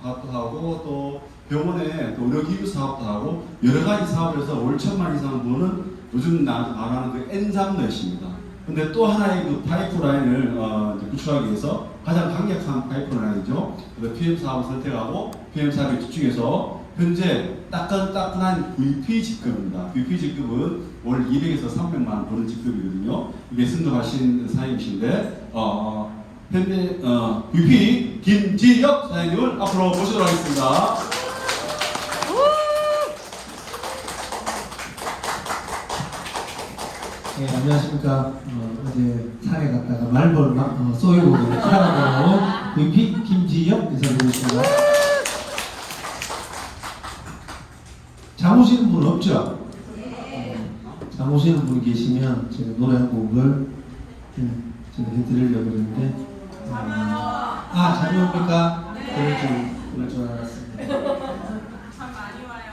사업도 하고 또 병원에 또 의료기구 사업도 하고 여러 가지 사업을 해서 월 1,000만 이상 버는 요즘 말하는 그 엔잡넷입니다. 근데 또 하나의 그 파이프라인을 이제 구축하기 위해서 가장 강력한 파이프라인이죠. 그래서 PM 사업을 선택하고 PM 사업에 집중해서 현재 따끈따끈한 VP 직급입니다. VP 직급은 월 200에서 300만 원 버는 직급이거든요. 이게 승급하신 사장님이신데 현재 VP 김지혁 사장님을 앞으로 모시도록 하겠습니다. 네, 안녕하십니까. 어제 산에 갔다가 말벌 쏘이고 살아나온 VP 김지혁 인사드리겠습니다. 잠 오시는 분 없죠? 잠 오시는 분 계시면 제가 노래 한 곡을 제가 해드리려고 그러는데 잠이 옵니까? 그럴 줄 알았습니다. 참 많이 와요.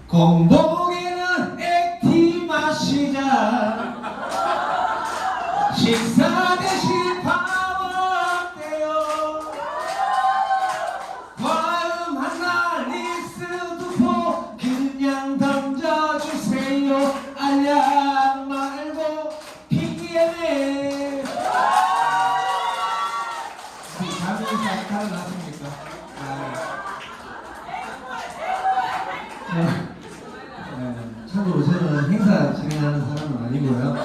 공복에는 액티 마시자 식사 대신 밥 어때요? 과음 하나 릭스두포 그냥 던져주세요. 알약 말고 PM에 잠이 살아났습니까? 참고로 저는 행사 진행하는 사람은 아니고요.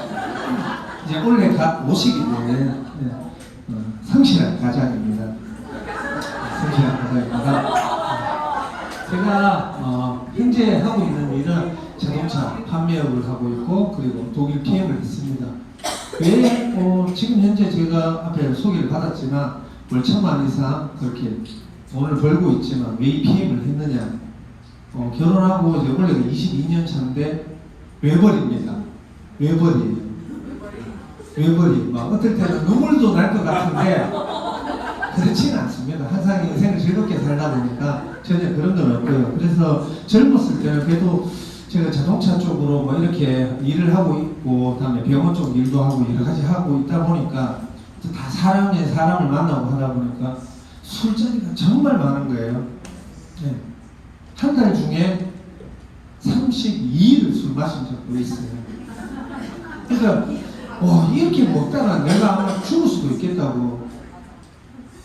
이제 원래 오시기 때문에 성실한 가장입니다. 성실한 가장입니다. 제가 현재 하고 있는 일은 자동차 판매업을 하고 있고 그리고 독일 PM을 했습니다. 왜 지금 현재 제가 앞에 소개를 받았지만 월 1,000만 이상 그렇게 돈을 벌고 있지만 왜 이 PM을 했느냐? 결혼하고 이제 원래가 22년 차인데 외벌입니다. 외벌이에요. 외벌이. 막 어떨 때는 눈물도 날 것 같은데 그렇지는 않습니다. 항상 인생을 즐겁게 살다 보니까 전혀 그런 건 없고요. 그래서 젊었을 때는 그래도 제가 자동차 쪽으로 뭐 이렇게 일을 하고 있고 그다음에 병원 쪽 일도 하고 여러 가지 하고 있다 보니까 다 사람을 만나고 하다 보니까 술자리가 정말 많은 거예요. 네. 한 달 중에 32일을 술 마신 적도 있어요. 그러니까 이렇게 먹다가 내가 아마 죽을 수도 있겠다고.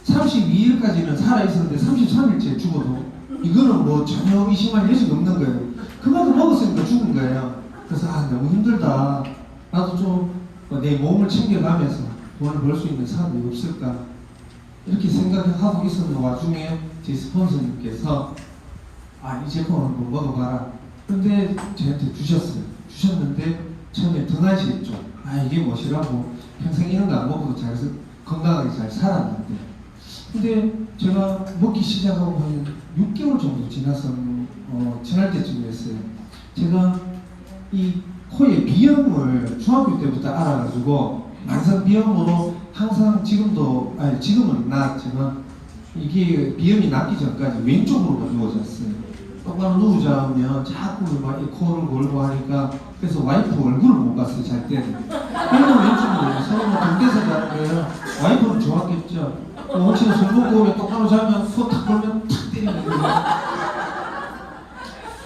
32일까지는 살아있었는데 33일째 죽어도 이거는 뭐 전혀 의심할 여지가 없는 거예요. 그만큼 먹었으니까 죽은 거예요. 그래서 너무 힘들다. 나도 좀 내 몸을 챙겨가면서 돈을 벌 수 있는 사업이 없을까 이렇게 생각하고 있었는 와중에 제 스폰서님께서 이 제품 한번 먹어봐라. 근데 저한테 주셨는데 처음에 등하시겠죠. 이게 뭐시라고 평생 이런 거 안 먹어도 건강하게 잘 살았는데. 근데 제가 먹기 시작하고 한 6개월 정도 지나서 지날 때쯤이었어요. 제가 이 코에 비염을 중학교 때부터 알아가지고 만성 비염으로 항상 지금은 나았지만 이게 비염이 낫기 전까지 왼쪽으로 누워졌어요. 똑바로 누우자면 자꾸 막 이 코를 골고 하니까 그래서 와이프 얼굴을 못 봤어요. 잘 때는. 맨날 왼쪽으로 서로 동대서 자는 거예요. 와이프는 좋았겠죠. 혹시나 술 먹고 오면 똑바로 자면 코 탁 걸면 탁 때리는 거예요.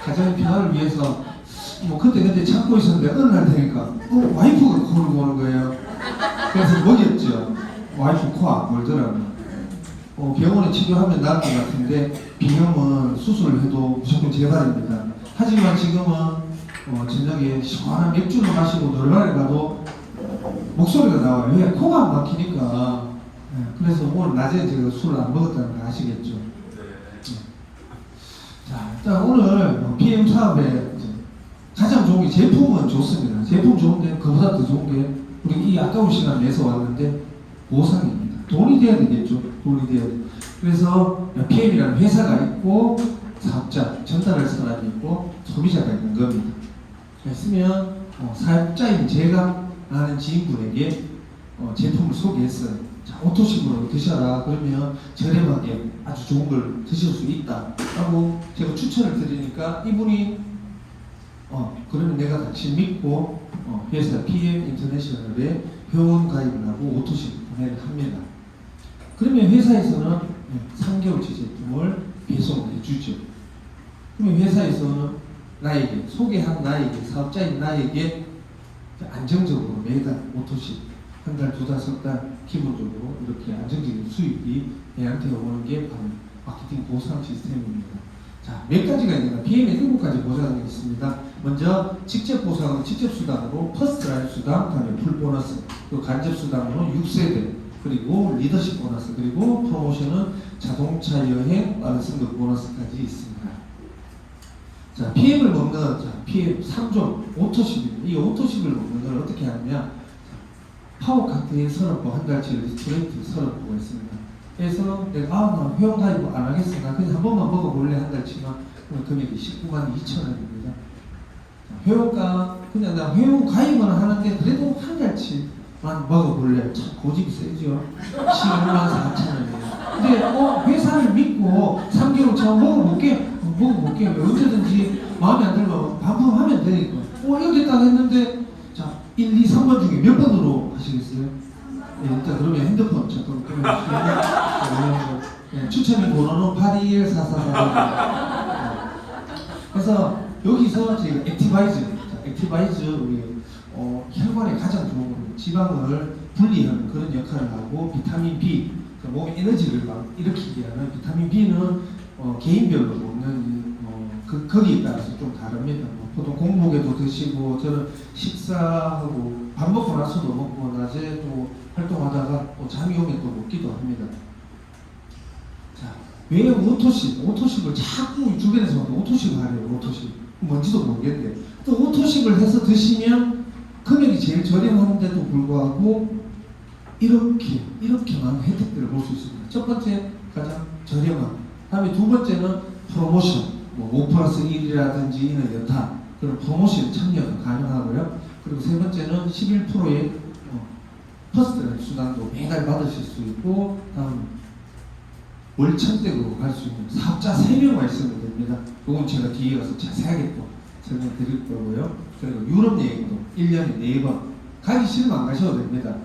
가정의 평화를 위해서 그때 참고 있었는데 어느 날 되니까 와이프가 코를 고는 거예요. 그래서 먹였죠. 와이프 코 안 골더라고요. 병원에 치료하면 나을 것 같은데 비염은 수술을 해도 무조건 재발입니다. 하지만 지금은 저녁에 시원한 맥주를 마시고 놀러를 가도 목소리가 나와요. 왜? 코가 안 막히니까. 그래서 오늘 낮에 제가 술을 안 먹었다는 거 아시겠죠? 자, 일단 오늘 PM 사업에 가장 좋은 게 제품은 좋습니다. 제품 좋은데 그보다 더 좋은 게 우리 이 아까운 시간 내서 왔는데 보상입니다. 돈이 돼야 되겠죠. 돈이 돼야 돼. 그래서 PM이라는 회사가 있고 사업자, 전달할 사람이 있고 소비자가 있는 겁니다. 했으면 사업자인 제가 아는 지인분에게 제품을 소개했어요. 자, 오토식으로 드셔라. 그러면 저렴하게 아주 좋은 걸 드실 수 있다. 라고 제가 추천을 드리니까 이분이 그러면 내가 같이 믿고 회사 PM 인터내셔널에 회원 가입을 하고 오토식 구매를 합니다. 그러면 회사에서는 3개월치 제품을 주죠. 그러면 회사에서는 나에게, 소개한 나에게, 사업자인 나에게 안정적으로 매달 5토씩 한 달, 두 달, 석 달 기본적으로 이렇게 안정적인 수입이 얘한테 오는 게 바로 마케팅 보상 시스템입니다. 자, 몇 가지가 있는가? PM에 7가지 보상이 있습니다. 먼저 직접 보상은 직접 수당으로 퍼스트 라인 수당, 다음에 풀 보너스, 또 간접 수당으로 6세대, 그리고 리더십 보너스, 그리고 프로모션은 자동차 여행, 빠른 승급 보너스까지 있습니다. 자, PM을 먹는, 자, PM 3종, 오토십입니다. 이 오토십을 먹는 걸 어떻게 하느냐? 파워 카페인 30보, 한 달치 스트레이트 30보가 있습니다. 그래서 내가, 나 회원 가입 안 하겠어. 나 그냥 한 번만 먹어볼래. 한 달치만. 그럼 금액이 19만 2천 원입니다. 회원가, 그냥 나 회원 가입은 하는데 그래도 한 달치만 먹어볼래. 참 고집이 세죠. 15만 4천 원이에요. 근데 회사를 믿고 3개월 전 먹어볼게. 언제든지 마음에 안 들면 반품하면 되니까. 이렇게 딱 했는데, 자, 1, 2, 3번 중에 몇 번으로 하시겠어요? 네, 일단 그러면 핸드폰 잠깐 끊어주시면 추천의 번호는 821-444. 그래서 여기서 저희가 액티바이즈 우리 혈관에 가장 좋은 거는 지방을 분리하는 그런 역할을 하고, 비타민 B, 그 몸의 에너지를 막 일으키게 하는 비타민 B는 개인별로 먹는 거기에 따라서 좀 다릅니다. 보통 공복에도 드시고, 저는 식사하고 밥 먹고 나서도 먹고, 낮에 또 활동하다가 또 잠이 오면 또 먹기도 합니다. 자, 왜 오토십을 자꾸 주변에서 오토십을 하래요. 오토십 뭔지도 모르겠는데, 또 오토십을 해서 드시면 금액이 제일 저렴한데도 불구하고 이렇게 많은 혜택들을 볼 수 있습니다. 첫 번째, 가장 저렴한. 다음에 두 번째는 프로모션, 5+1이라든지 이런 여타 그런 프로모션 참여가 가능하고요. 그리고 세 번째는 11%의 퍼스트 수당도 매달 받으실 수 있고, 다음 월천댁으로 갈 수 있는 사업자 3명만 있으면 됩니다. 이건 제가 뒤에 가서 자세하게 또 설명 드릴 거고요. 그리고 유럽 여행도 1년에 4번, 가기 싫으면 안 가셔도 됩니다.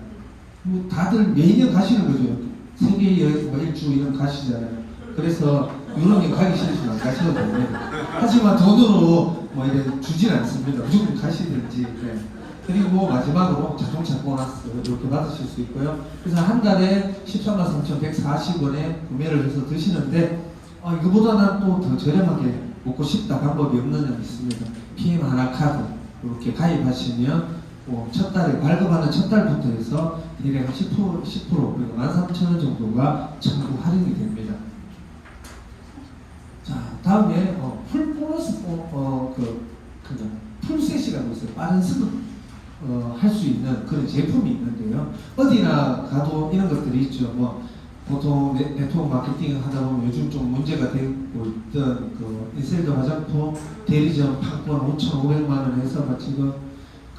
뭐 다들 매년 가시는 거죠. 세계 여행 뭐 일주 이런 가시잖아요. 그래서 유럽 여행 가기 싫으시면 안 가셔도 됩니다. 하지만 돈으로 뭐 이래 주진 않습니다. 무조건 가시든지. 네. 그리고 마지막으로 자동차 보너스 이렇게 받으실 수 있고요. 그래서 한 달에 133,140원에 구매를 해서 드시는데, 이거보다는 또 더 저렴하게 먹고 싶다 방법이 없느냐 있습니다. PM 하나 카드 이렇게 가입하시면 첫 달에 발급하는 첫 달부터 해서 대략 10% 그리고 13,000원 정도가 전부 할인이 됩니다. 자, 다음에 풀 보너스 풀셋이라고 있어요. 빠른 승급 할 수 있는 그런 제품이 있는데요. 어디나 가도 이런 것들이 있죠. 뭐 보통 네트워크 마케팅 하다 보면 요즘 좀 문제가 되고 있던 그 인셀더 화장품 대리점 판권 5,500만 원 해서 막 지금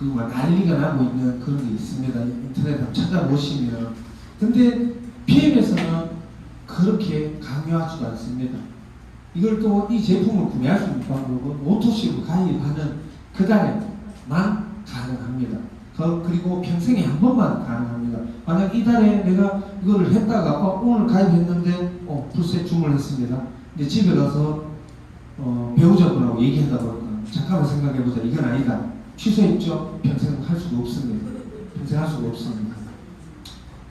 막 난리가 나고 있는 그런 게 있습니다. 인터넷 한번 찾아보시면. 근데 PM에서는 그렇게 강요하지도 않습니다. 이걸 또 이 제품을 구매할 수 있는 방법은 오토십을 가입하는 그 달에만 가능합니다. 그리고 평생에 한 번만 가능합니다. 만약 이 달에 내가 이거를 했다가 오늘 가입했는데 풀셋 주문했습니다. 근데 집에 가서 배우자분하고 얘기하다 보니까 잠깐만 생각해보자, 이건 아니다, 취소했죠? 평생 할 수가 없습니다. 평생 할 수가 없습니다.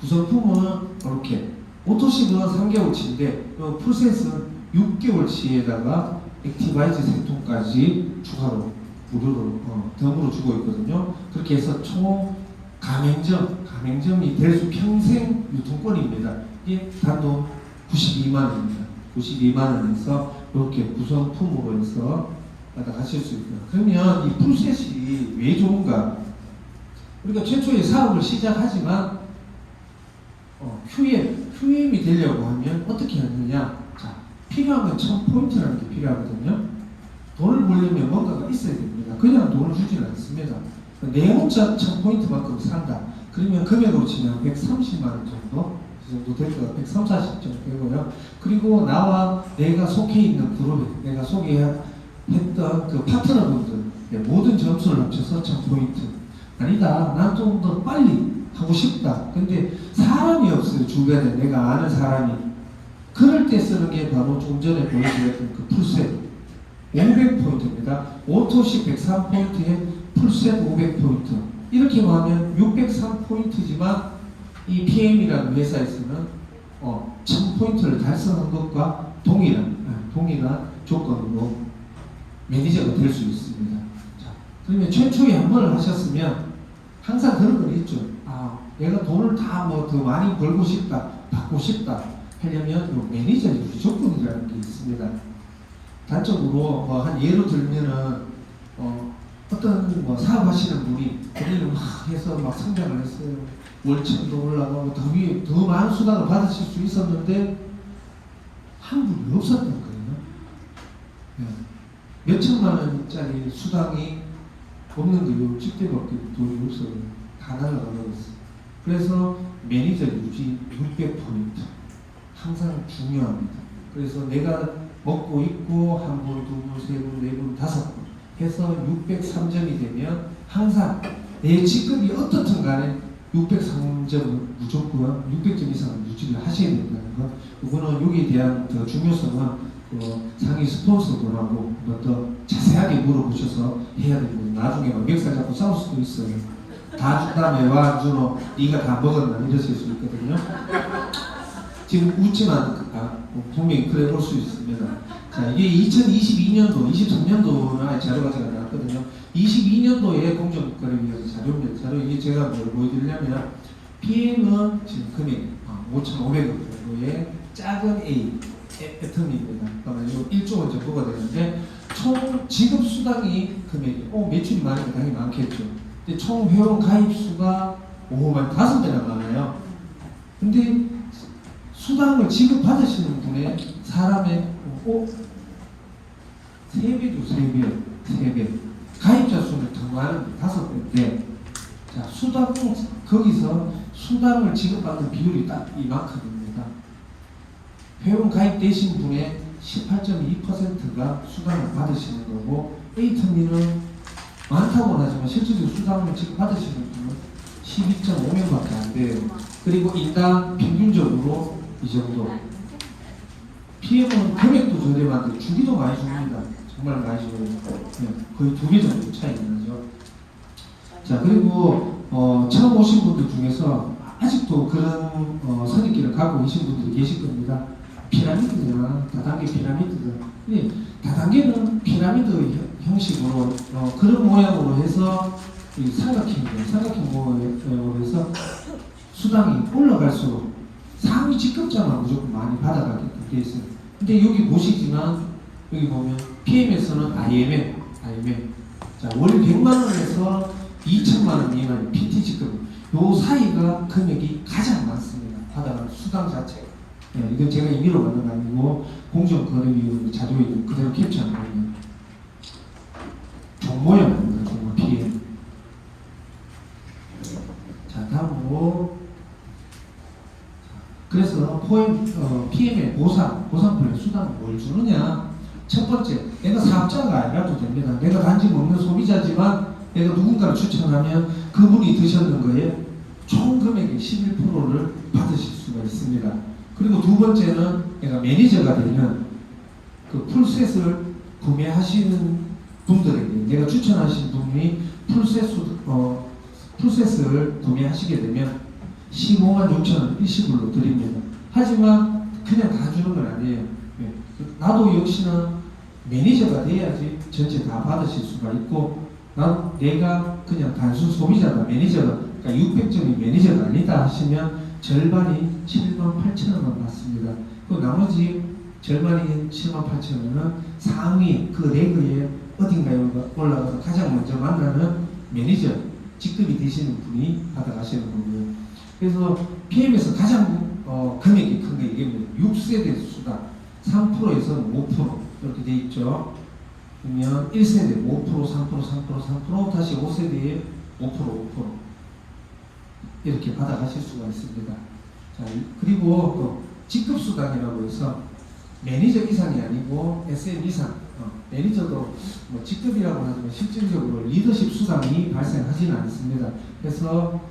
구성품은 이렇게 오토십은 3개월치인데 풀셋은 6개월치에다가 액티바이즈 세통까지 추가로 무료로 덤으로 주고 있거든요. 그렇게 해서 총 가맹점이 될 수 평생 유통권입니다. 이게 단돈 92만 원입니다. 92만 원에서 이렇게 구성품으로 해서 받아가실 수 있고요. 그러면 이 풀셋이 왜 좋은가? 우리가 최초에 사업을 시작하지만 QM이 되려고 하면 어떻게 하느냐? 자, 필요한 건 1000포인트라는 게 필요하거든요. 돈을 벌려면 뭔가가 있어야 됩니다. 그냥 돈을 주지는 않습니다. 내 혼자 1000포인트만큼 산다. 그러면 금액으로 치면 130만 원 정도? 그 정도 될 거예요. 130, 40 정도 되고요. 그리고 나와 내가 속해 있는 그룹에, 내가 소개했던 그 파트너분들, 모든 점수를 합쳐서 1000포인트. 아니다, 난 좀 더 빨리 하고 싶다. 근데 사람이 없어요. 주변에 내가 아는 사람이. 그럴 때 쓰는 게 바로 좀 전에 보여드렸던 그 풀셋 500포인트입니다. 오토식 103포인트에 풀셋 500포인트. 이렇게 하면 603포인트지만 이 PM이라는 회사에서는 1000포인트를 달성한 것과 동일한 조건으로 매니저가 될 수 있습니다. 자, 그러면 최초에 한 번을 하셨으면 항상 그런 건 있죠. 내가 돈을 다 뭐 더 많이 벌고 싶다, 받고 싶다 하려면 요 매니저 유지 조건이라는 게 있습니다. 단적으로 한 예로 들면은 어떤 사업하시는 분이 본인은 막 해서 막 성장을 했어요. 월층도 올라가고 더 위에 더 많은 수당을 받으실 수 있었는데 한 분이 없었던 거예요. 네. 몇 천만 원짜리 수당이 없는 거예요. 집대밖에 돈이 없어요. 다 날라가버렸어요. 그래서 매니저 유지 600포인트 항상 중요합니다. 그래서 내가 먹고 있고 한 번, 두 번, 세 번, 네 번, 다섯 번 해서 603점이 되면 항상 내 직급이 어떻든 간에 603점은 무조건 600점 이상은 유지를 하셔야 된다는 것. 이거는 여기에 대한 더 중요성은 상위 스폰서들하고 더 자세하게 물어보셔서 해야 되고 나중에 멱살 잡고 싸울 수도 있어요. 다 준다며 와 안 주노 네가 다 먹었나 이러실 수 있거든요. 지금 웃지만 분명히 그래 볼 수 있습니다. 자, 이게 2022년도, 23년도나 자료가 제가 나왔거든요. 22년도에 공정거래위원회 자료입니다. 자료 이게 제가 뭘 보여드리려면 PM은 지금 금액 5,500억 정도의 작은 A 애텀입니다. 그러면 이거 1조 원 정도가 되는데 총 지급 수당이 금액이 매출이 많으니까 당연히 많겠죠. 근데 총 회원 가입 수가 5배나 많아요. 근데 수당을 지급받으시는 분의 사람의 3배죠, 3배. 가입자 수는 더 많은 5배인데, 자, 거기서 수당을 지급받는 비율이 딱 이만큼입니다. 회원 가입되신 분의 18.2%가 수당을 받으시는 거고, A터미는 많다고는 하지만 실질적으로 수당을 지급받으시는 분은 12.5명밖에 안 돼요. 그리고 인당 평균적으로 이 정도. PM은 금액도 저렴한데 주기도 많이 줍니다. 정말 많이 줘요. 거의 2배 정도 차이가 나죠. 자, 그리고 처음 오신 분들 중에서 아직도 그런 선입견을 갖고 계신 분들이 계실 겁니다. 피라미드냐, 다단계 피라미드다. 근데 다단계는 피라미드 형식으로 그런 모양으로 해서 삼각형 모양으로 해서 수당이 올라갈수록 상위 직급자만 무조건 많이 받아가게끔 돼 있어요. 근데 여기 보시지만 여기 보면 PM에서는 IMM 자, 월 100만 원에서 2천만 원 미만의 PT 직급 요 사이가 금액이 가장 많습니다. 받아가는 수당 자체가. 이건 제가 임의로 받는 거 아니고 공정거래위원회 자료에 그대로 캡처한 거예요. 종모형입니다. 종모 PM. 자, 다음으로 그래서 PM의 보상 플랜 수당을 뭘 주느냐? 첫 번째, 내가 사업자가 아니라도 됩니다. 내가 단지 먹는 소비자지만 내가 누군가를 추천하면 그분이 드셨는 거에 총 금액의 11%를 받으실 수가 있습니다. 그리고 두 번째는 내가 매니저가 되면 그 풀셋을 구매하시는 분들에게 내가 추천하신 분이 풀셋을 구매하시게 되면 15만 6천 원 일시불로 드립니다. 하지만 그냥 다 주는 건 아니에요. 나도 역시나 매니저가 돼야지 전체 다 받으실 수가 있고 내가 그냥 단순 소비자다 매니저가 그러니까 600점이 매니저가 아니다 하시면 절반이 7만 8천 원만 받습니다. 그 나머지 절반인 7만 8천 원은 상위 그 레그에 어딘가에 올라가서 가장 먼저 만나는 매니저 직급이 되시는 분이 받아가시는 거고요. 그래서 PM에서 가장 금액이 큰 게 이게 6세대 수당 3%에서 5% 이렇게 돼 있죠. 그러면 1세대 5%, 3%, 다시 5세대에 5% 이렇게 받아가실 수가 있습니다. 자, 그리고 또 직급수당이라고 해서 매니저 이상이 아니고 SM 이상, 매니저도 뭐 직급이라고 하지만 실질적으로 리더십 수당이 발생하지는 않습니다. 그래서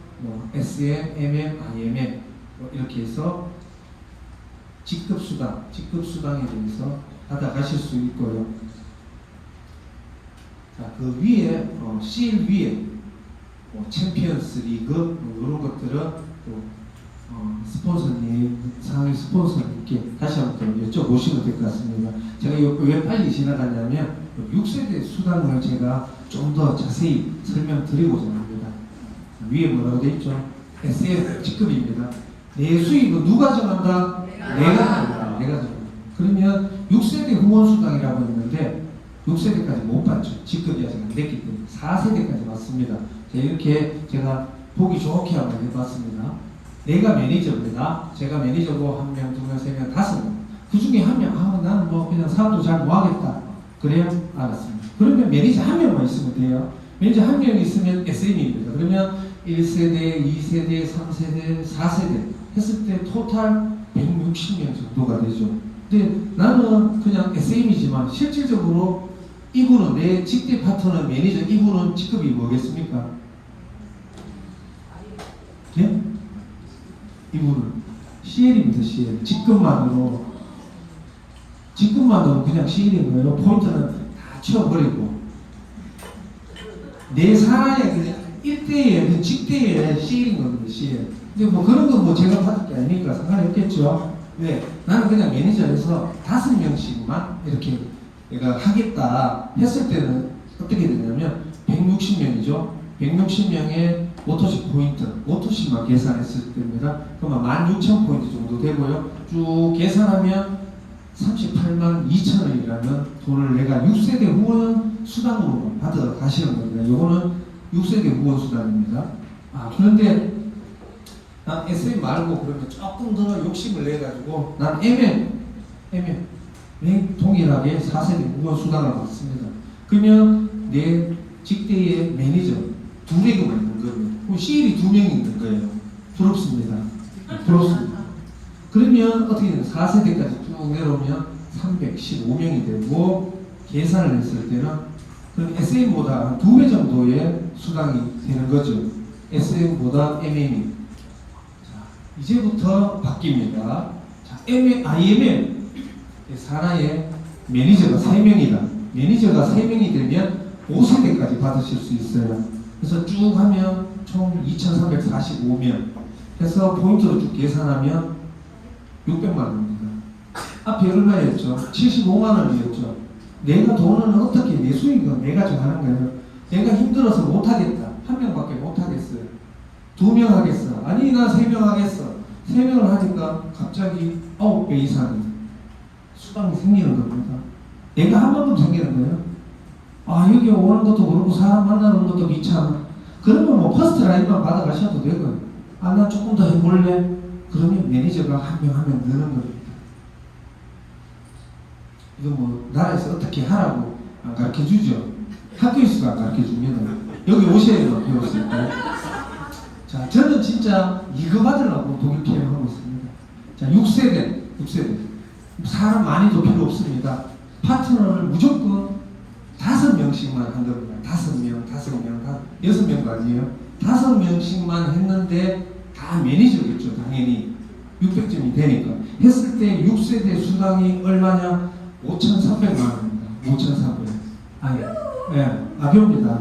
SM, MM, IMM 이렇게 해서 직급수당에 대해서 받아가실 수 있고요. 자, 그 위에 CL 위에 챔피언스 리그 이런 것들은 또 스폰서님, 상위 스폰서님께 다시 한번 여쭤보시면 될 것 같습니다. 제가 왜 빨리 지나가냐면 6세대 수당을 제가 좀 더 자세히 설명드리고자 합니다. 위에 뭐라고 되어 있죠? SF 직급입니다. 내 수입은 누가 정한다? 내가 정한다. 그러면 6세대 후원수당이라고 있는데 6세대까지 못 받죠. 직급이 아직 안 됐기 때문에 4세대까지 받습니다. 이렇게 제가 보기 좋게 한번 해봤습니다. 내가 매니저입니다. 제가 매니저고 1명, 2명, 3명, 5명. 그 중에 한 명, 나는 뭐 그냥 사업도 잘 못하겠다. 그래요? 알았습니다. 그러면 매니저 한 명만 있으면 돼요. 매니저 한 명 있으면 SM입니다. 그러면 1세대, 2세대, 3세대, 4세대 했을 때 토탈 160명 정도가 되죠. 근데 나는 그냥 SM이지만 실질적으로 이분은 내 직대 파트너 매니저 이분은 직급이 뭐겠습니까? 예? 이분은 CL입니다. CL. 직급만으로 그냥 CL인 거예요. 포인트는 다 치워버리고 내 사나의 그냥 1대의 직대의 CL인 겁니다. CL. 근데 뭐 그런 건 뭐 제가 받을 게 아니니까 상관이 없겠죠. 네, 나는 그냥 매니저에서 5명씩만 이렇게 내가 하겠다 했을 때는 어떻게 되냐면 160명이죠. 160명의 오토식 포인트, 오토식만 계산했을 때입니다. 그러면 16,000포인트 정도 되고요. 쭉 계산하면 38만 2천 원이라는 돈을 내가 6세대 후원 수당으로 받아 가시는 겁니다. 요거는 6세대 후원 수당입니다. 그런데 난 SM 말고 그러면 조금 더 욕심을 내가지고 난 MM 동일하게 4세대 후원 수당을 받습니다. 그러면 내 직대의 매니저 2명만 있는 거예요. 그럼 CL이 2명이 있는 거예요. 부럽습니다. 그러면 어떻게 되나 4세대까지 쭉 내려오면 315명이 되고 계산을 했을 때는 그럼 SM보다 2배 정도의 수당이 되는 거죠. SM보다 MM이. 자, 이제부터 바뀝니다. 자, IMM 산하의 매니저가 3명이다. 매니저가 3명이 되면 5세대까지 받으실 수 있어요. 그래서 쭉 하면 총 2,345명 해서 포인트로 쭉 계산하면 600만 원입니다. 앞에 얼마였죠? 75만 원이었죠. 내가 돈은 어떻게 내 수익은 내가 정하는 거예요. 내가 힘들어서 못하겠다. 1명밖에 못하겠어요. 2명 하겠어. 아니 나 3명 하겠어. 3명을 하니까 갑자기 9배 이상이 수당이 생기는 겁니다. 내가 한 번도 생기는 거예요. 여기 오는 것도 그렇고 사람 만나는 것도 귀찮아. 그러면 뭐 퍼스트 라인만 받아가셔도 되고요. 나 조금 더 해볼래? 그러면 매니저가 한 명 느는 겁니다. 이거 뭐 나라에서 어떻게 하라고 안 가르쳐주죠. 학교에서도 안 가르쳐줍니다. 여기 오셔야 배웠을 거예요. 자, 저는 진짜 이거 받으려고 독일 피행하고 있습니다. 자, 6세대 사람 많이도 필요 없습니다. 파트너를 무조건 5명씩만 한 겁니다. 5명, 6명도 아니에요. 5명씩만 했는데 다 매니저겠죠. 당연히 600점이 되니까 했을 때 6세대 수당이 얼마냐? 5,300만 원입니다. 5,300. 배웁니다.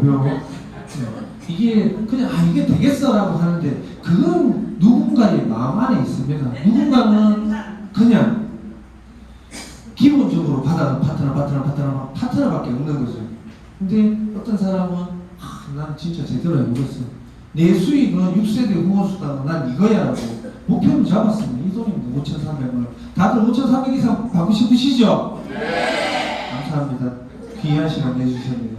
이게 그냥 이게 되겠어라고 하는데 그건 누군가의 마음 안에 있습니다. 누군가는 그냥 기본적으로 받아는 파트너밖에 없는 거죠. 근데 어떤 사람은 난 진짜 제대로 해보겠어. 내 수익은 6세대 후원수당은 난 이거야라고 목표를 잡았습니다. 이 돈입니다. 5,300만 원. 다들 5,300 이상 받고 싶으시죠? 네. 감사합니다. 귀한 시간 내주셨네요.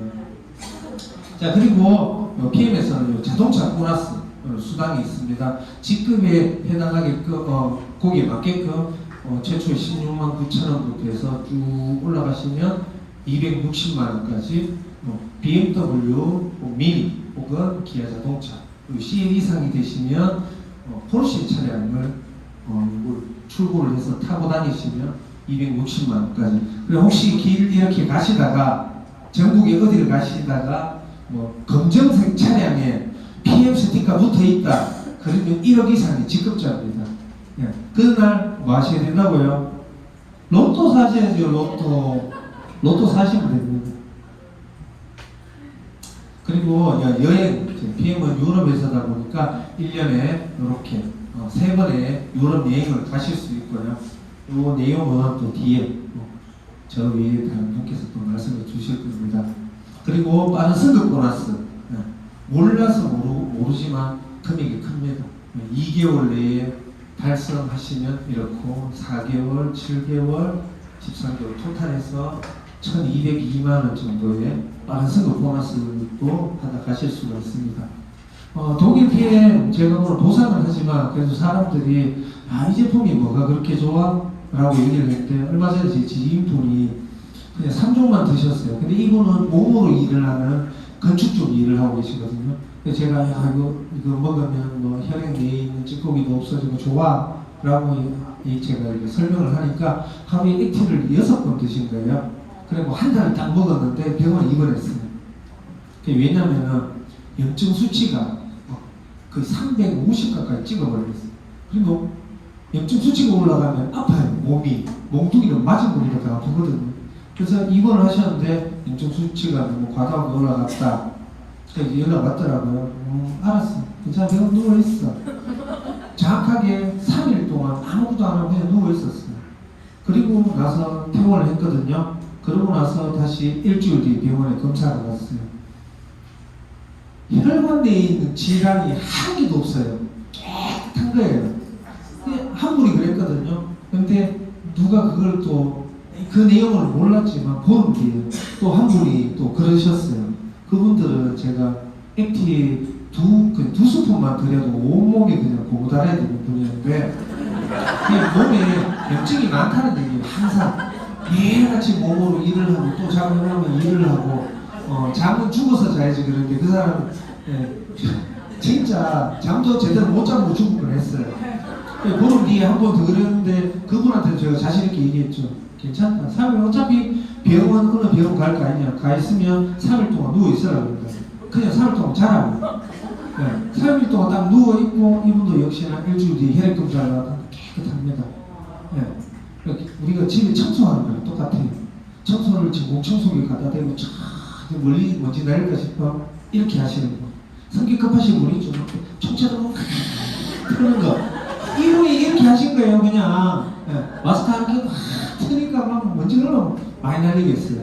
자, 그리고 PM에서는 자동차 보너스 수당이 있습니다. 직급에 해당하게 거기에 맞게끔 최초에 16만 9천 원부터 해서 쭉 올라가시면 260만 원까지 BMW, 미니 혹은 기아 자동차 그리고 CL 이상이 되시면 포르쉐 차량을 출고를 해서 타고 다니시면 260만 원까지. 그리고 혹시 길 이렇게 가시다가 전국에 어디를 가시다가 검정색 차량에 PM 스티커 붙어 있다. 그러면 1억 이상이 직급자입니다. 예. 그날 뭐 하셔야 된다고요? 로또 사셔야죠. 로또 사시면 됩니다. 그리고 여행, PM은 유럽에서다 보니까 1년에 이렇게 3번의 유럽 여행을 가실 수 있고요. 이 내용은 또 뒤에 저 위에 다른 분께서 또 말씀해 주실 겁니다. 그리고 빠른 승급 보너스. 몰라서 모르지만 금액이 큽니다. 2개월 내에 달성하시면 이렇고 4개월, 7개월, 13개월 토탈해서 1202만 원 정도의 빠른 승급 보너스도 받아 가실 수가 있습니다. 독일 PM 제가 오늘 보상을 하지만 그래도 사람들이 이 제품이 뭐가 그렇게 좋아? 라고 얘기를 했는데 얼마 전에 제 지인분이 그냥 3종만 드셨어요. 근데 이분은 몸으로 일을 하는 건축 쪽 일을 하고 계시거든요. 그래서 제가 이거 먹으면 뭐 혈액 내에 있는 찌꺼기도 없어지고 좋아 라고 제가 이렇게 설명을 하니까 하루에 액티를 6번 드신 거예요. 그리고 한 달을 딱 먹었는데 병원에 입원했어요. 왜냐면은 염증 수치가 거의 350 가까이 찍어버렸어요. 그리고 염증 수치가 올라가면 아파요. 몸이 몽둥이는 맞은 몸이라 더 아프거든요. 그래서 입원을 하셨는데 염증 수치가 너무 과다하게 올라갔다. 그래서 연락 왔더라고요. 알았어. 괜찮아. 병원 누워 있어. 정확하게 3일 동안 아무것도 안 하고 그냥 누워 있었어요. 그리고 나서 퇴원을 했거든요. 그러고 나서 다시 일주일 뒤에 병원에 검사를 갔어요. 혈관 내에 있는 질환이 한 개도 없어요. 깨끗한 거예요. 한 분이 그랬거든요. 근데 누가 그걸 또 그 내용을 몰랐지만 보는 뒤에 또 한 분이 또 그러셨어요. 그분들은 제가 액티 두 스푼만 드려도 온몸이 그냥 고무달아야 되는 분이었는데 몸에 염증이 많다는 얘기예요. 항상 매일같이 몸으로 일을 하고 또 자고 일어나면 일을 하고 잠은 죽어서 자야지. 그런데 그 사람은 진짜 잠도 제대로 못 자고 죽을 뻔했어요. 보름 뒤에 한 번 더 그랬는데 그분한테 제가 자신 있게 얘기했죠. 괜찮다. 3일 어차피 병원 어느 병원 갈 거 아니냐. 가 있으면 3일 동안 누워 있으라고 그러니까 그냥 3일 동안 자라고. 3일 동안 딱 누워 있고 이분도 역시나 일주일 뒤에 혈액 검사를 하다가 깨끗합니다. 우리가 집에 청소하는 거랑 똑같아요. 청소를 지금 청소기 갖다 대고 쫙 멀리 먼지 날릴까 싶어 이렇게 하시는 거. 성격 급하신 분이 좀 청소도 그러는 거. 이분이 이렇게 하신 거예요. 그냥 마스크 한 개 트니까 막 먼지가 많이 날리겠어요.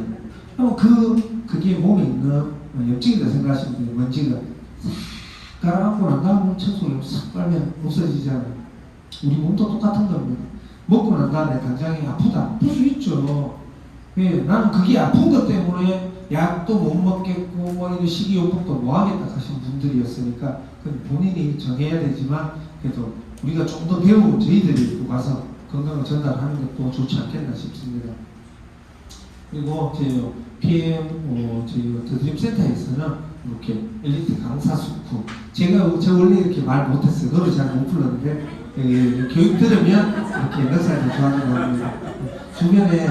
그럼 그게 몸에 있는 염증이다 생각하시면 돼요. 먼지가 싹 가라앉고 난 다음에 청소기 싹 빨면 없어지잖아요. 우리 몸도 똑같은 겁니다. 먹고 난 다음에 당장에 아프다. 아플 수 있죠. 나는 그게 아픈 것 때문에 약도 못 먹겠고 뭐 이런 식이요법도 뭐 하겠다 하신 분들이었으니까 그건 본인이 정해야 되지만 그래도 우리가 좀 더 배우고 저희들이 또 가서 건강을 전달하는 것도 좋지 않겠나 싶습니다. 그리고 저희 PM 저희 더드림 센터에서는 이렇게 엘리트 강사 숙후 저 원래 이렇게 말 못했어요. 노래 잘 못 불렀는데 교육 들으면 이렇게 넉살도 좋아하는 겁니다. 주변에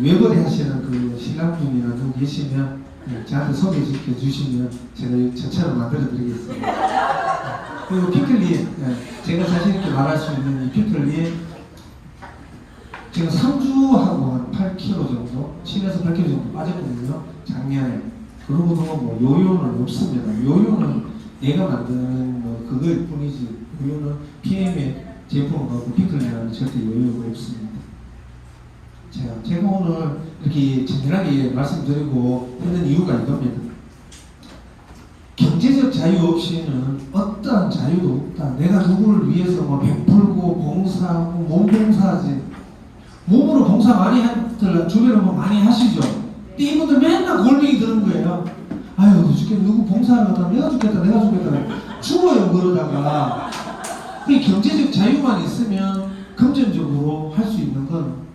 외벌이 하시는 그 신랑분이나 누구 계시면 저한테 소개시켜 주시면 제가 저처럼 만들어 드리겠습니다. 그리고 피클리 제가 자신있게 말할 수 있는 이 피클리 제가 3주하고 한 8kg 정도 7에서 8kg 정도 빠졌거든요. 작년에. 그러고도 뭐 요요는 없습니다. 요요는 내가 만드는 그거일 뿐이지 요요는 PM의 제품을 갖고 피클리라는 절대 요요가 없습니다. 제가 오늘 이렇게 gener하게 말씀드리고 있는 이유가 이겁니다. 경제적 자유 없이는 어떠한 자유도 없다. 내가 누구를 위해서 뭐 베풀고 봉사하고 몸봉사하지. 몸으로 봉사 많이 하들 주변에 뭐 많이 하시죠. 근데 이분들 맨날 골뱅이 드는 거예요. 아유 누구 봉사하러 가다 내가 죽겠다 죽어요 그러다가. 경제적 자유만 있으면 금전적으로 할 수 있는 건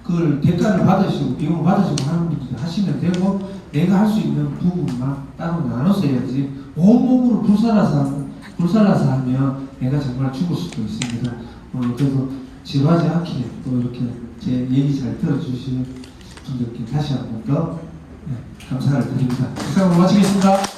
그걸 대가를 받으시고 비용을 받으시고 하는 분들 하시면 되고 내가 할 수 있는 부분만 따로 나눠서 해야지 온몸으로 불살라서 하면 내가 정말 죽을 수도 있습니다. 그래서 지루하지 않게 또 이렇게 제 얘기 잘 들어주시는 분들께 다시 한번 더 감사를 드립니다. 이상으로 마치겠습니다.